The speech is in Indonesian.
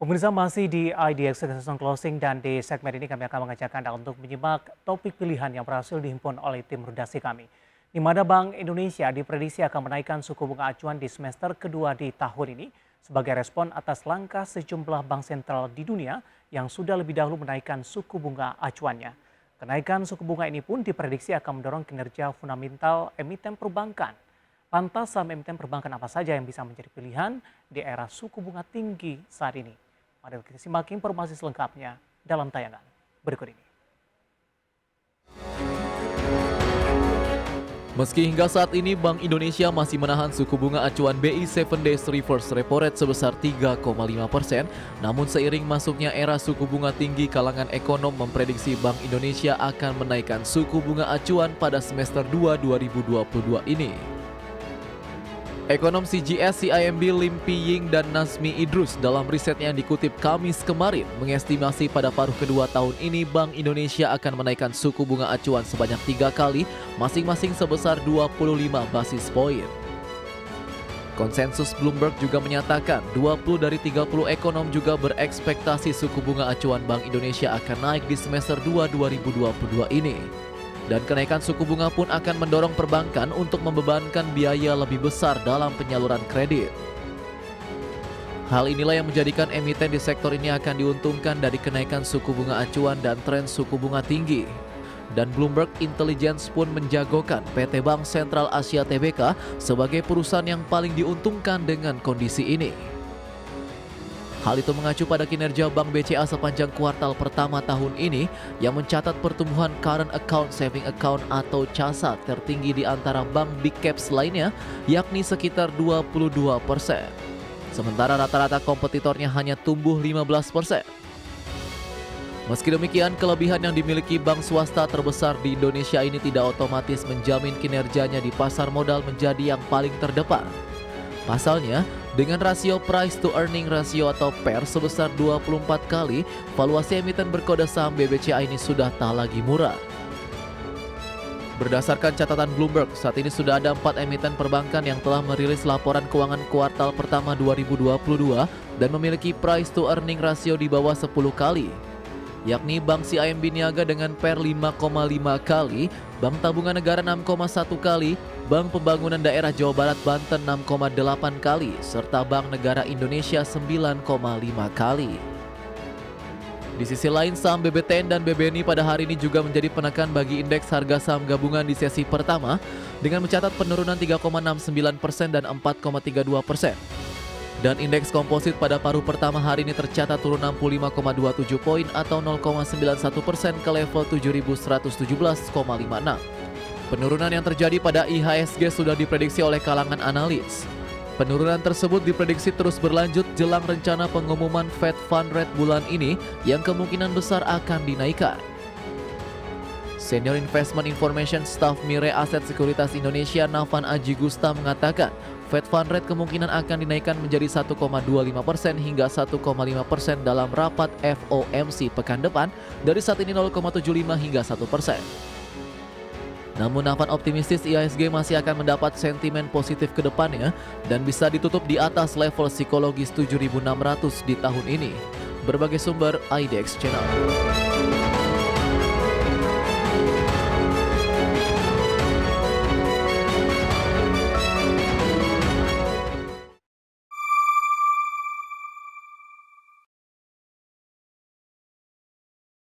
Pemirsa masih di IDX Season Closing dan di segmen ini kami akan mengajak Anda untuk menyimak topik pilihan yang berhasil dihimpun oleh tim redaksi kami. Di mana Bank Indonesia diprediksi akan menaikkan suku bunga acuan di semester kedua di tahun ini sebagai respon atas langkah sejumlah bank sentral di dunia yang sudah lebih dahulu menaikkan suku bunga acuannya. Kenaikan suku bunga ini pun diprediksi akan mendorong kinerja fundamental emiten perbankan. Lantas saham emiten perbankan apa saja yang bisa menjadi pilihan di era suku bunga tinggi saat ini? Mari kita simak informasi selengkapnya dalam tayangan berikut ini. Meski hingga saat ini Bank Indonesia masih menahan suku bunga acuan BI 7 Days Reverse Repo Rate sebesar 3,5%, namun seiring masuknya era suku bunga tinggi, kalangan ekonom memprediksi Bank Indonesia akan menaikkan suku bunga acuan pada semester 2 2022 ini. Ekonom CGS, CIMB, Lim Pi Ying, dan Nazmi Idrus dalam risetnya yang dikutip Kamis kemarin mengestimasi pada paruh kedua tahun ini Bank Indonesia akan menaikkan suku bunga acuan sebanyak 3 kali, masing-masing sebesar 25 basis poin. Konsensus Bloomberg juga menyatakan 20 dari 30 ekonom juga berekspektasi suku bunga acuan Bank Indonesia akan naik di semester 2 2022 ini. Dan kenaikan suku bunga pun akan mendorong perbankan untuk membebankan biaya lebih besar dalam penyaluran kredit. Hal inilah yang menjadikan emiten di sektor ini akan diuntungkan dari kenaikan suku bunga acuan dan tren suku bunga tinggi. Dan Bloomberg Intelligence pun menjagokan PT Bank Sentral Asia Tbk sebagai perusahaan yang paling diuntungkan dengan kondisi ini. Hal itu mengacu pada kinerja Bank BCA sepanjang kuartal pertama tahun ini yang mencatat pertumbuhan current account saving account atau CASA tertinggi di antara bank big caps lainnya, yakni sekitar 22%. Sementara rata-rata kompetitornya hanya tumbuh 15%. Meski demikian, kelebihan yang dimiliki bank swasta terbesar di Indonesia ini tidak otomatis menjamin kinerjanya di pasar modal menjadi yang paling terdepan. Pasalnya, dengan rasio price to earning ratio atau PER sebesar 24 kali, valuasi emiten berkode saham BBCA ini sudah tak lagi murah. Berdasarkan catatan Bloomberg, saat ini sudah ada 4 emiten perbankan yang telah merilis laporan keuangan kuartal pertama 2022 dan memiliki price to earning ratio di bawah 10 kali, yakni Bank CIMB Niaga dengan PER 5,5 kali, Bank Tabungan Negara 6,1 kali, Bank Pembangunan Daerah Jawa Barat Banten 6,8 kali, serta Bank Negara Indonesia 9,5 kali. Di sisi lain, saham BBTN dan BBNI pada hari ini juga menjadi penekan bagi indeks harga saham gabungan di sesi pertama dengan mencatat penurunan 3,69% dan 4,32%. Dan indeks komposit pada paruh pertama hari ini tercatat turun 65,27 poin atau 0,91% ke level 7.117,56. Penurunan yang terjadi pada IHSG sudah diprediksi oleh kalangan analis. Penurunan tersebut diprediksi terus berlanjut jelang rencana pengumuman Fed Fund Rate bulan ini yang kemungkinan besar akan dinaikkan. Senior Investment Information Staff Mirae Aset Sekuritas Indonesia Navan Aji Gusta mengatakan Fed Fund Rate kemungkinan akan dinaikkan menjadi 1,25% hingga 1,5% dalam rapat FOMC pekan depan dari saat ini 0,75 hingga 1%. Namun Navan optimistis IHSG masih akan mendapat sentimen positif ke depannya dan bisa ditutup di atas level psikologis 7.600 di tahun ini. Berbagai sumber IDX Channel.